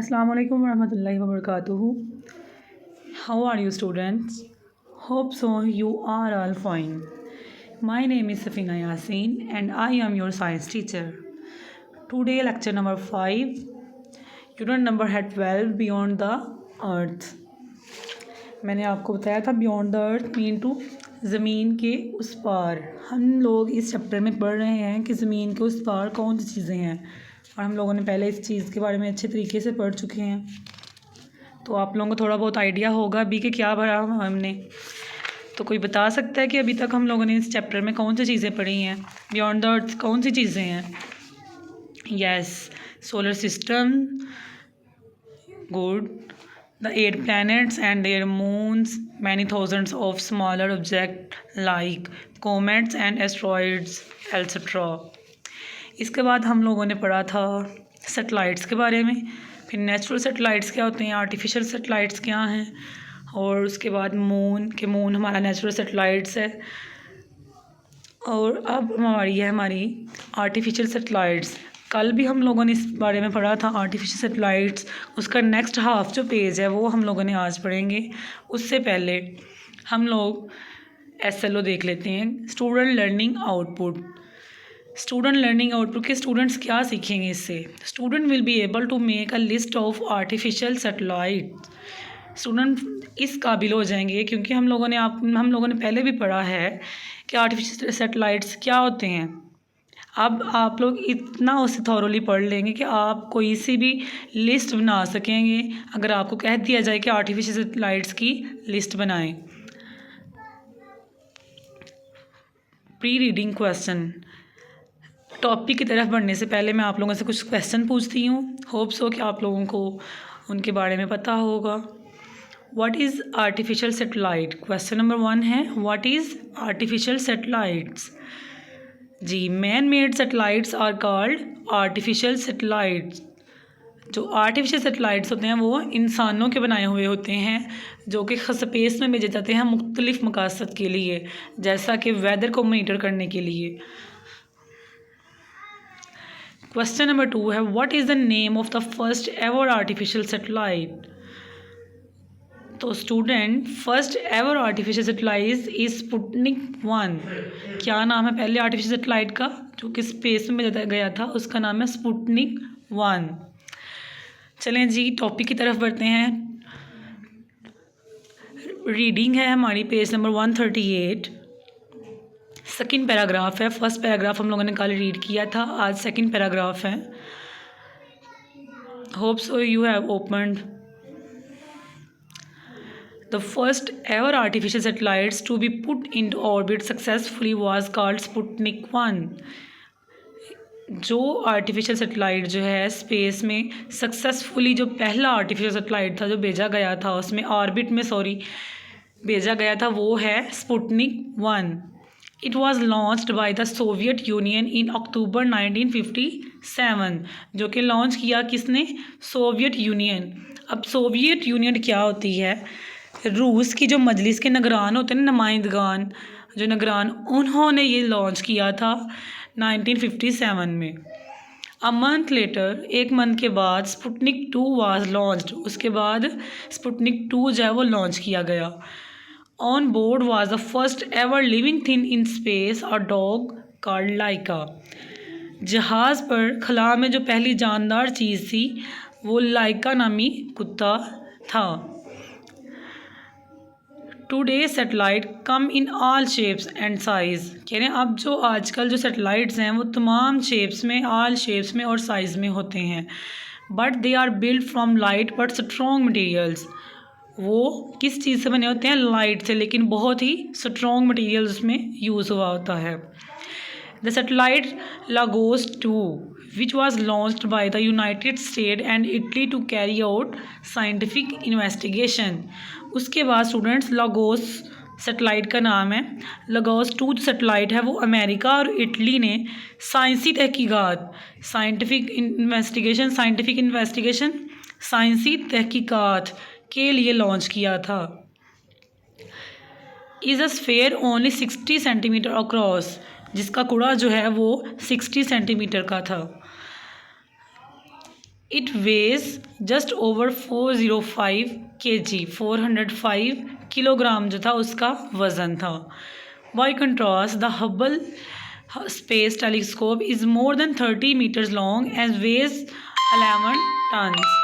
Assalamu alaikum warahmatullahi wabarakatuh. How are you students? Hope so you are all fine. My name is Safina Yasin and I am your science teacher. Today lecture number 5, unit number है 12 Beyond the Earth. मैंने आपको बताया था beyond the earth mean to ज़मीन के उस पार। हम लोग इस चैप्टर में पढ़ रहे हैं कि ज़मीन के उस पार कौन सी चीज़ें हैं और हम लोगों ने पहले इस चीज़ के बारे में अच्छे तरीके से पढ़ चुके हैं, तो आप लोगों को थोड़ा बहुत आइडिया होगा अभी कि क्या पढ़ा हमने। तो कोई बता सकता है कि अभी तक हम लोगों ने इस चैप्टर में कौन सी चीज़ें पढ़ी हैं? बियॉन्ड द अर्थ कौन सी चीज़ें हैं? Yes, solar system, good, the 8 planets and their moons, many thousands of smaller objects like comets and asteroids, etc. इसके बाद हम लोगों ने पढ़ा था सैटेलाइट्स के बारे में, फिर नेचुरल सैटेलाइट्स क्या होते हैं, आर्टिफिशियल सैटेलाइट्स क्या हैं, और उसके बाद मून हमारा नेचुरल सैटेलाइट्स है, और अब हमारी आर्टिफिशियल सैटेलाइट्स। कल भी हम लोगों ने इस बारे में पढ़ा था आर्टिफिशियल सैटेलाइट्स, उसका नेक्स्ट हाफ जो पेज है वो हम लोगों ने आज पढ़ेंगे। उससे पहले हम लोग SLO देख लेते हैं, student learning output. Student learning output के स्टूडेंट्स क्या सीखेंगे इससे? Student will be able to make a list of artificial satellite. Student इस काबिल हो जाएंगे क्योंकि हम लोगों ने पहले भी पढ़ा है कि आर्टिफिशियल सैटेलाइट्स क्या होते हैं। अब आप लोग इतना उसे थॉरोली पढ़ लेंगे कि आप कोई सी भी लिस्ट बना सकेंगे अगर आपको कह दिया जाए कि आर्टिफिशियल सैटेलाइट्स की लिस्ट बनाएं। Pre reading question. टॉपिक की तरफ बढ़ने से पहले मैं आप लोगों से कुछ क्वेश्चन पूछती हूँ, होप्स हो कि आप लोगों को उनके बारे में पता होगा। What is artificial satellite? Question number 1 है, व्हाट इज़ आर्टिफिशियल सैटेलाइट्स? जी, man made satellites are called artificial satellites. जो आर्टिफिशियल सैटेलाइट्स होते हैं वो इंसानों के बनाए हुए होते हैं जो कि स्पेस में भेजे जाते हैं मुख्तलिफ मकासद के लिए, जैसा कि वेदर को मॉनिटर करने के लिए। क्वेश्चन नंबर 2 है, what is the name of the first ever artificial satellite? तो student, first ever artificial satellite is Sputnik 1। क्या नाम है पहले आर्टिफिशियल सैटेलाइट का जो कि स्पेस में भेजा गया था? उसका नाम है स्पुतनिक 1। चलें जी, टॉपिक की तरफ बढ़ते हैं। रीडिंग है हमारी पेज नंबर 138। सेकंड पैराग्राफ है। फर्स्ट पैराग्राफ हम लोगों ने कल रीड किया था, आज सेकंड पैराग्राफ है। Hope so you have opened. The first ever artificial satellites to be put into orbit successfully was called Sputnik 1। जो आर्टिफिशियल सैटेलाइट जो है स्पेस में सक्सेसफुली, जो पहला आर्टिफिशियल सैटेलाइट था जो भेजा गया था उसमें ऑर्बिट में भेजा गया था, वो है Sputnik 1। It was launched by the Soviet Union in October 1957। जो कि लॉन्च किया किसने? Soviet Union. अब सोवियत यूनियन क्या होती है? रूस की जो मजलिस के निगरान होते हैं, नुमाइंदगान जो निगरान, उन्होंने ये लॉन्च किया था 1957 में। अ मंथ लेटर, एक मंथ के बाद स्पुतनिक 2 वाज लॉन्च्ड। उसके बाद स्पुतनिक 2 जो है वो लॉन्च किया गया। On board was the first ever living thing in space, a dog called Laika. जहाज़ पर खला में जो पहली जानदार चीज़ थी वो लाइका नामी कुत्ता था। Today satellite come in all shapes and size. कह रहे हैं अब जो आजकल जो सैटेलाइट्स हैं वो तमाम शेप्स में, ऑल शेप्स में और साइज़ में होते हैं। But they are build from light but strong materials. वो किस चीज़ से बने होते हैं? लाइट से, लेकिन बहुत ही स्ट्रॉन्ग मटेरियल उसमें यूज़ हुआ होता है। The satellite Lagos 2 which was launched by the United States and Italy to carry out scientific investigation। उसके बाद स्टूडेंट्स, लागोस सैटेलाइट का नाम है। लागोस 2 जो सैटेलाइट है वो अमेरिका और इटली ने साइंसी तहकीकात, साइंसी तहकीकात के लिए लॉन्च किया था। Is a sphere only 60 centimetre across. जिसका कुड़ा जो है वो 60 सेंटीमीटर का था। It weighs just over 405 kg, 405 kilogram जो था उसका वज़न था। By contrast the Hubble space telescope is more than 30 metres long and weighs 11 tons.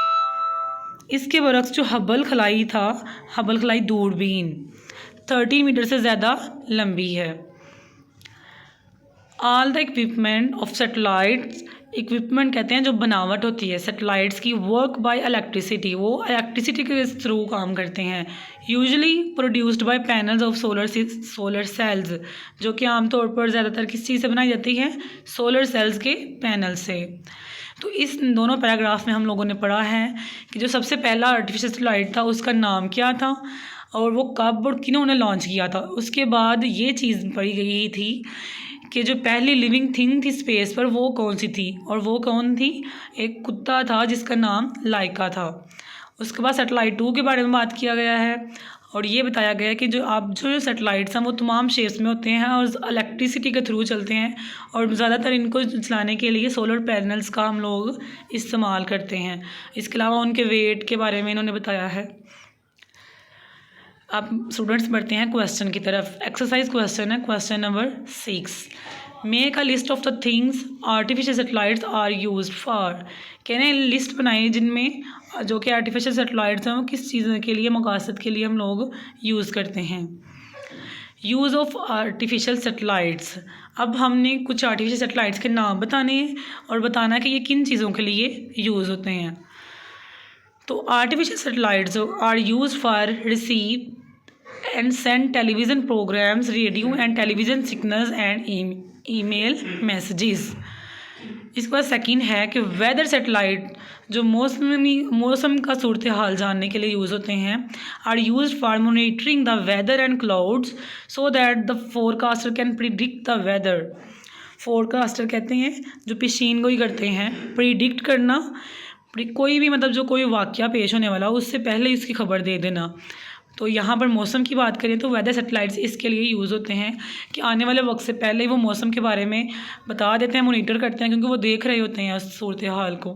इसके बरक्स जो हबल खलाई दूरबीन 30 मीटर से ज़्यादा लंबी है। All the equipment of satellites, equipment कहते हैं जो बनावट होती है सैटेलाइट्स की, वर्क बाय इलेक्ट्रिसिटी, वो इलेक्ट्रिसिटी के थ्रू काम करते हैं। Usually produced by panels of solar cells, जो कि आमतौर पर ज़्यादातर किस चीज़ से बनाई जाती है, सोलर सेल्स के पैनल से। तो इस दोनों पैराग्राफ में हम लोगों ने पढ़ा है कि जो सबसे पहला आर्टिफिशियल सैटेलाइट था उसका नाम क्या था और वो कब और किन्होंने लॉन्च किया था। उसके बाद ये चीज़ पढ़ी गई थी कि जो पहली लिविंग थिंग थी स्पेस पर वो कौन सी थी, और वो कौन थी, एक कुत्ता था जिसका नाम लाइका था। उसके बाद सैटेलाइट 2 के बारे में बात किया गया है और ये बताया गया है कि जो सैटेलाइट्स हैं वो तमाम शेप्स में होते हैं और इलेक्ट्रिसिटी के थ्रू चलते हैं और ज़्यादातर इनको चलाने के लिए सोलर पैनल्स का हम लोग इस्तेमाल करते हैं। इसके अलावा उनके वेट के बारे में इन्होंने बताया है। अब स्टूडेंट्स बढ़ते हैं क्वेश्चन की तरफ। एक्सरसाइज क्वेश्चन है, question number 6। Make a list of the things artificial satellites are used for. कहने लिस्ट बनाई जिनमें जो कि आर्टिफिशियल सैटेलाइट्स हैं वो किस चीज़ के लिए, मकसद के लिए हम लोग यूज़ करते हैं। यूज़ ऑफ आर्टिफिशियल सैटेलाइट्स, अब हमने कुछ आर्टिफिशियल सैटेलाइट्स के नाम बताने हैं और बताना कि ये किन चीज़ों के लिए यूज़ होते हैं। तो artificial satellites are use for receive and send television programmes, radio and television signals and email messages. इसके बाद सेकंड है कि वेदर सैटेलाइट जो मौसम का सूरत हाल जानने के लिए यूज़ होते हैं, are use for monitoring the weather and clouds so that the forecaster can predict the weather. Forecaster कहते हैं जो पेशीन गोई करते हैं, प्रिडिक्ट करना, कोई भी मतलब जो कोई वाक़या पेश होने वाला हो उससे पहले ही उसकी खबर दे देना। तो यहाँ पर मौसम की बात करें तो वेदर सैटेलाइट्स इसके लिए यूज़ होते हैं कि आने वाले वक्त से पहले ही वो मौसम के बारे में बता देते हैं, मॉनिटर करते हैं, क्योंकि वो देख रहे होते हैं उस सूरत हाल को।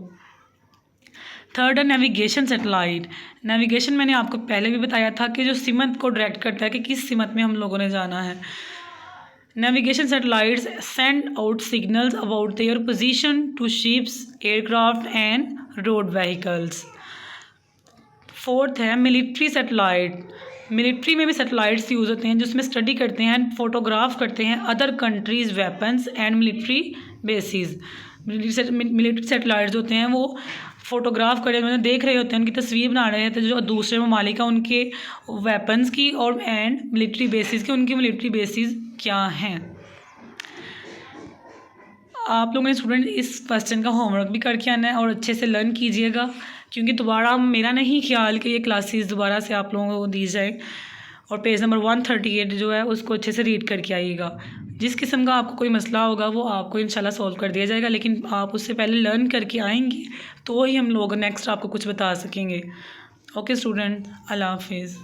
थर्ड है नेविगेशन सैटेलाइट। नेविगेशन मैंने आपको पहले भी बताया था कि जो सिमत को डायरेक्ट करता है कि किस सिमत में हम लोगों ने जाना है। Navigation satellites send out signals about their position to ships, aircraft and road vehicles. Fourth है मिलिट्री सैटेलाइट। मिलिट्री में भी सैटेलाइट्स यूज़ होते हैं जिसमें स्टडी करते हैं, फोटोग्राफ करते हैं other countries weapons and military bases. Military satellites होते हैं वो फ़ोटोग्राफ करे मतलब देख रहे होते हैं, उनकी तस्वीर बना रहे होते हैं जो दूसरे ममालिक हैं उनके वेपन्स की और एंड मिलिट्री बेसिस की, उनकी मिलिट्री बेसिस क्या हैं। आप लोगों ने स्टूडेंट इस क्वेश्चन का होमवर्क भी करके आना है और अच्छे से लर्न कीजिएगा, क्योंकि दोबारा मेरा नहीं ख्याल कि ये क्लासेस दोबारा से आप लोगों को दी जाए। और पेज नंबर 138 जो है उसको अच्छे से रीड करके आइएगा। जिस किस्म का आपको कोई मसला होगा वो आपको इंशाल्लाह सॉल्व कर दिया जाएगा, लेकिन आप उससे पहले लर्न करके आएंगे तो ही हम लोग नेक्स्ट आपको कुछ बता सकेंगे। ओके स्टूडेंट, अल्लाह हाफिज़।